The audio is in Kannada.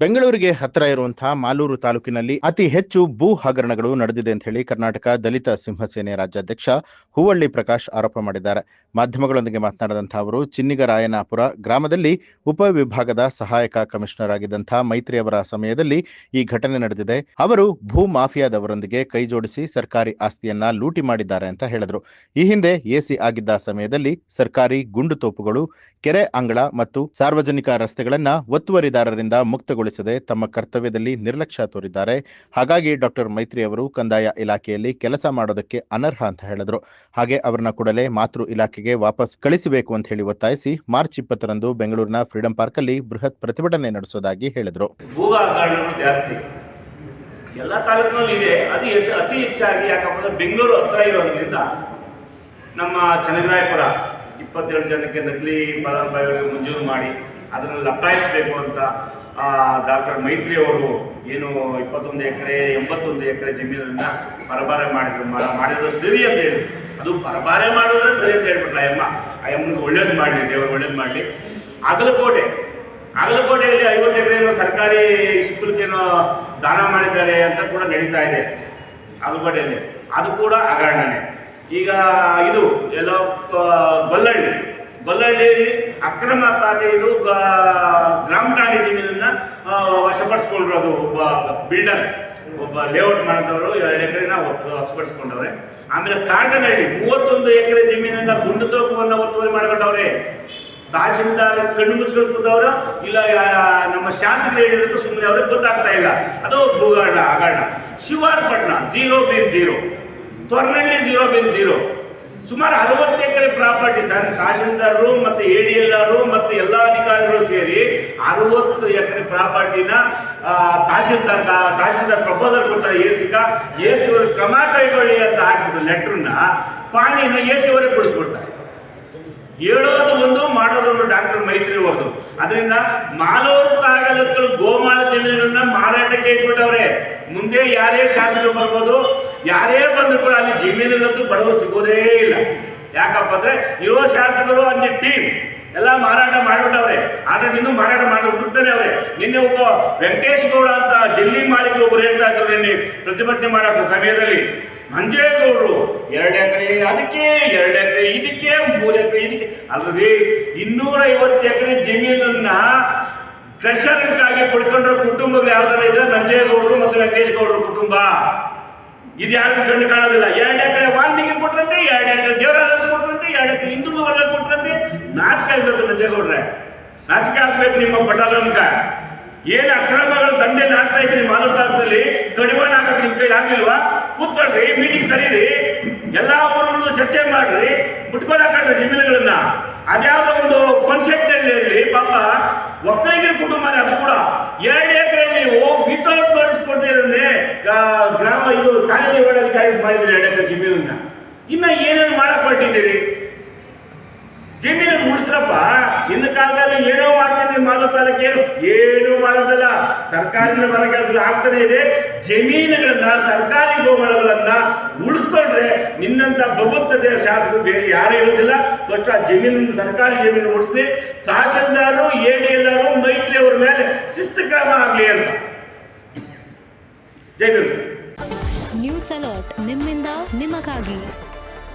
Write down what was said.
ಬೆಂಗಳೂರಿಗೆ ಹತ್ತಿರ ಇರುವಂತಹ ಮಾಲೂರು ತಾಲೂಕಿನಲ್ಲಿ ಅತಿ ಹೆಚ್ಚು ಭೂ ಹಗರಣಗಳು ನಡೆದಿದೆ ಅಂತ ಹೇಳಿ ಕರ್ನಾಟಕ ದಲಿತ ಸಿಂಹಸೇನೆ ರಾಜ್ಯಾಧ್ಯಕ್ಷ ಹೂವಳ್ಳಿ ಪ್ರಕಾಶ್ ಆರೋಪ ಮಾಡಿದ್ದಾರೆ. ಮಾಧ್ಯಮಗಳೊಂದಿಗೆ ಮಾತನಾಡಿದಂತಹ ಅವರು ಚಿನ್ನಿಗರಾಯನಾಪುರ ಗ್ರಾಮದಲ್ಲಿ ಉಪವಿಭಾಗದ ಸಹಾಯಕ ಕಮಿಷನರ್ ಆಗಿದ್ದಂತಹ ಮೈತ್ರಿ ಅವರ ಸಮಯದಲ್ಲಿ ಈ ಘಟನೆ ನಡೆದಿದೆ. ಅವರು ಭೂ ಮಾಫಿಯಾದವರೊಂದಿಗೆ ಕೈಜೋಡಿಸಿ ಸರ್ಕಾರಿ ಆಸ್ತಿಯನ್ನ ಲೂಟಿ ಮಾಡಿದ್ದಾರೆ ಅಂತ ಹೇಳಿದ್ರು. ಈ ಹಿಂದೆ ಎಸಿ ಆಗಿದ್ದ ಸಮಯದಲ್ಲಿ ಸರ್ಕಾರಿ ಗುಂಡು ತೋಪುಗಳು, ಕೆರೆ ಅಂಗಳ ಮತ್ತು ಸಾರ್ವಜನಿಕ ರಸ್ತೆಗಳನ್ನ ಒತ್ತುವರಿದಾರರಿಂದ ಮುಕ್ತಗೊಳಿಸಿ ತಮ್ಮ ಕರ್ತವ್ಯದಲ್ಲಿ ನಿರ್ಲಕ್ಷ್ಯ ತೋರಿದ್ದಾರೆ. ಹಾಗಾಗಿ ಡಾಕ್ಟರ್ ಮೈತ್ರಿ ಅವರು ಕಂದಾಯ ಇಲಾಖೆಯಲ್ಲಿ ಕೆಲಸ ಮಾಡೋದಕ್ಕೆ ಅನರ್ಹ ಅಂತ ಹೇಳಿದ್ರು. ಹಾಗೆ ಅವರನ್ನ ಕೂಡಲೇ ಮಾತೃ ಇಲಾಖೆಗೆ ವಾಪಸ್ ಕಳಿಸಬೇಕು ಅಂತ ಹೇಳಿ ಒತ್ತಾಯಿಸಿ ಮಾರ್ಚ್ 20ರಂದು ಬೆಂಗಳೂರಿನ ಫ್ರೀಡಂ ಪಾರ್ಕ್ ಅಲ್ಲಿ ಬೃಹತ್ ಪ್ರತಿಭಟನೆ ನಡೆಸುವುದಾಗಿ ಹೇಳಿದ್ರು. ಎಲ್ಲ ತಾಲೂಕಿನಲ್ಲಿ ಇದೆ, ಅದು ಅತಿ ಹೆಚ್ಚಾಗಿ ಯಾಕಂದ್ರೆ ಬೆಂಗಳೂರು ಹತ್ರ ಇರೋದ್ರಿಂದ ನಮ್ಮ ಚನ್ನರಾಯಪುರ 27 ಜನಕ್ಕೆ ನಕಲಿ ಫಲಾನುಭವಿಗಳಿಗೆ ಮಂಜೂರು ಮಾಡಿ ಅದನ್ನು ಲಪ್ಟಾಯಿಸಬೇಕು ಅಂತ ಡಾಕ್ಟರ್ ಮೈತ್ರಿ ಅವರು ಏನು 21 ಎಕರೆ 81 ಎಕರೆ ಜಮೀನನ್ನು ಪರಭಾರೆ ಮಾಡಿದ್ರು ಸರಿ ಅಂತ ಹೇಳಿ, ಅದು ಪರಭಾರೆ ಮಾಡಿದ್ರೆ ಸರಿ ಅಂತ ಹೇಳ್ಬಿಟ್ರೆ ಅಯ್ಯಮ್ಮನಿಗೆ ಒಳ್ಳೇದು ಮಾಡಲಿ, ದೇವರು ಒಳ್ಳೇದು ಮಾಡಲಿ. ಅಗಲಕೋಟೆಯಲ್ಲಿ 50 ಎಕರೆನೋ ಸರ್ಕಾರಿ ಸ್ಕೂಲ್ಗೇನೋ ದಾನ ಮಾಡಿದ್ದಾರೆ ಅಂತ ಕೂಡ ನಡೀತಾ ಇದೆ ಅಗಲಕೋಟೆಯಲ್ಲಿ, ಅದು ಕೂಡ ಹಗರಣನೇ. ಈಗ ಇದು ಎಲ್ಲೋ ಗೊಲ್ಲಹಳ್ಳಿಯಲ್ಲಿ ಅಕ್ರಮ ಖಾತೆ ಇದು ಗ್ರಾಮ ಠಾಣೆ ಜಮೀನನ್ನು ವಶಪಡಿಸ್ಕೊಂಡಿರೋದು. ಒಬ್ಬ ಲೇಔಟ್ ಮಾಡಿದವರು 2 ಎಕರೆನ ವಶಪಡಿಸ್ಕೊಂಡವ್ರೆ. ಆಮೇಲೆ ಕಾಡನಹಳ್ಳಿ 31 ಎಕರೆ ಜಮೀನನ್ನು ಗುಂಡು ತೋಪವನ್ನು ಒತ್ತುವರಿ ಮಾಡ್ಕೊಂಡವ್ರೆ. ತಹಶೀಲ್ದಾರ್ ಕಣ್ಣು ಮುಚ್ಕೊಂಡು ಕೂತವರು, ಇಲ್ಲ ನಮ್ಮ ಶಾಸಕರು ಹೇಳಿದ್ರು ಸುಮ್ಮನೆ ಅವ್ರಿಗೆ ಗೊತ್ತಾಗ್ತಾ ಇಲ್ಲ. ಅದು ಹಗರಣ. ಶಿವಾರಪಟ್ಟಣ 0/0, ತೊರನಹಳ್ಳಿ 0/0, ಸುಮಾರು 60 ಎಕರೆ ಪ್ರಾಪರ್ಟಿ ಸರ್. ತಹಶೀಲ್ದಾರರು ಮತ್ತು ADLರು ಮತ್ತು ಎಲ್ಲ ಅಧಿಕಾರಿಗಳು ಸೇರಿ 60 ಎಕರೆ ಪ್ರಾಪರ್ಟಿನ ತಹಶೀಲ್ದಾರ್ ಪ್ರಪೋಸಲ್ ಕೊಡ್ತಾರೆ ಎಸಿ ಅವರು ಕ್ರಮ ಕೈಗೊಳ್ಳಿ ಅಂತ ಹಾಕ್ಬಿಟ್ಟು ಲೆಟ್ರನ್ನ ಪಾಣಿನ ಎಸಿ ಅವರೇ ಕೊಡಿಸ್ಬಿಡ್ತಾರೆ. ಹೇಳೋದು ಒಂದು, ಮಾಡೋದು ಒಂದು ಡಾಕ್ಟರ್ ಮೈತ್ರಿ ಅವ್ರದ್ದು. ಅದರಿಂದ ಮಾಲೂರು ತಾಲೂಕಲ್ಲಿ ಗೋಮಾಳ ಜಮೀನನ್ನ ಮಾರಾಟಕ್ಕೆ ಇಟ್ಬಿಟ್ಟವ್ರೆ. ಮುಂದೆ ಯಾರೇ ಶಾಸಕರು ಬರ್ಬೋದು, ಯಾರೇ ಬಂದರೂ ಕೂಡ ಅಲ್ಲಿ ಜಮೀನುಗಳಂತೂ ಬಡವರು ಸಿಗೋದೇ ಇಲ್ಲ. ಯಾಕಪ್ಪ ಅಂದ್ರೆ ಇರೋ ಶಾಸಕರು ಅಲ್ಲಿ ಟೀಮ್ ಎಲ್ಲ ಮಾರಾಟ ಮಾಡಿಬಿಟ್ಟವ್ರೆ. ಆದ್ರೆ ಇನ್ನೂ ಮಾರಾಟ ಮಾಡಿ ಹುಡುಕ್ತಾನೆ ಅವ್ರೆ. ನಿನ್ನೆ ಒಬ್ಬ ವೆಂಕಟೇಶ್ ಗೌಡ ಅಂತ ಜಲ್ಲಿ ಮಾಲೀಕರು ಒಬ್ಬರು ಹೇಳ್ತಾ ಇದ್ರು, ನಿನ್ನೆ ಪ್ರತಿಭಟನೆ ಮಾಡೋ ಸಮಯದಲ್ಲಿ, ಮಂಜೇಗೌಡರು 2 ಎಕರೆ ಅದಕ್ಕೆ, 2 ಎಕರೆ ಇದಕ್ಕೆ, 3 ಎಕರೆ ಇದಕ್ಕೆ ಅಲ್ಲದೆ 250 ಎಕರೆ ಜಮೀನನ್ನ ಟ್ರೆಷರ್ಗಾಗಿ ಪಡ್ಕೊಂಡಿರೋ ಕುಟುಂಬಗಳು ಯಾವ್ದಾರ ಇದ್ರೆ ನಂಜೇಗೌಡರು ಮತ್ತು ವೆಂಕಟೇಶ್ ಗೌಡರು ಕುಟುಂಬ. ಇದು ಯಾರಿಗೂ ಕಣ್ಣು ಕಾಣೋದಿಲ್ಲ. 2 ಎಕರೆ ವಾಲ್ಮೀಕಿ ಕೊಟ್ರಂತೆ, 2 ಎಕರೆ ದೇವರಾಜ ಕೊಟ್ರಂತೆ, 2 ಎಕರೆ ಹಿಂದುಳಿದ ವರ್ಗ ಕೊಟ್ರಂತೆ. ನಾಚಿಕೆ ಆಗ್ಬೇಕು ನಂಜೇಗೌಡ್ರೆ, ನಾಚಿಕೆ ಆಗ್ಬೇಕು ನಿಮ್ಮ ಬಟಾಲನ್ಕ. ಏನು ಅಕ್ರಮಗಳು ದಂಧೆ ನಾಡ್ತಾ ಇದ್ರಿ ಮಾಲೂರು ತಾಲೂಕಿನಲ್ಲಿ, ಕಡಿವಾಣ ಹಾಕಕ್ಕೆ ನಿಮ್ಮ ಕೈಲಿ ಆಗ್ಲಿಲ್ವಾ? ಕೂತ್ಕೊಳ್ರಿ, ಮೀಟಿಂಗ್ ಕರೀರಿ, ಎಲ್ಲ ಊರುಗಳು ಚರ್ಚೆ ಮಾಡ್ರಿ, ಮುಟ್ಕೊಳಕ್ಕಾಗ್ರಿ ಜಮೀನುಗಳನ್ನ. ಅದ್ಯಾವುದೋ ಒಂದು ಕಾನ್ಸೆಪ್ಟ್ನಲ್ಲಿ ಪಾಪ ಒಕ್ಕಲಿಗರ ಕುಟುಂಬನೇ, ಅದು ಕೂಡ 2 ಎಕರೆ ನೀವು ವಿತೌಟ್ ಮಾಡಿಸ್ಕೊಡ್ತೀರನ್ನೇ ಗ್ರಾಮ ಇದು ಕಾಲೇಜು ಅಧಿಕಾರಿ ಮಾಡಿದ್ರಿ. 2 ಎಕರೆ ಜಮೀನನ್ನ ಇನ್ನ ಏನೇನು ಮಾಡಕ್ ಹೊರಟಿದ್ದೀರಿ? ಜಮೀನನ್ನು ಉಳಿಸ್ರಪ್ಪ. ಇನ್ನು ಕಾಲದಲ್ಲಿ ಏನೋ ಮಾಡ್ತಿದ್ರಿ ಮಾಲೂರು ತಾಲೂಕೇನು ಏನೂ ಮಾಡೋದಲ್ಲ. ಸರ್ಕಾರದಿಂದ ಬರ ಕೆಲಸಗಳು ಆಗ್ತಾನೆ ಇದೆ. ಜಮೀನುಗಳನ್ನ, ಸರ್ಕಾರಿ ಗೋಮಾಳಗಳನ್ನ ಉಳಿಸ್ಕೊಂಡ್ರೆ ನಿನ್ನಂತ ಬಬುತ್ತದೆ ಶಾಸಕರು ಬೇರೆ ಯಾರು ಇರೋದಿಲ್ಲ. ಫಸ್ಟ್ ಆ ಜಮೀನು, ಸರ್ಕಾರಿ ಜಮೀನು ಉಳಿಸಿ, ತಹಶೀಲ್ದಾರರು ADLರು ಮೈತ್ರಿ ಅವ್ರ ಮೇಲೆ ಶಿಸ್ತು ಕ್ರಮ ಆಗಲಿ ಅಂತ. ಜೈ ಭೀಮ್ ಸರ್. ನ್ಯೂಸ್ ಅಲರ್ಟ್, ನಿಮ್ಮಿಂದ ನಿಮಗಾಗಿ.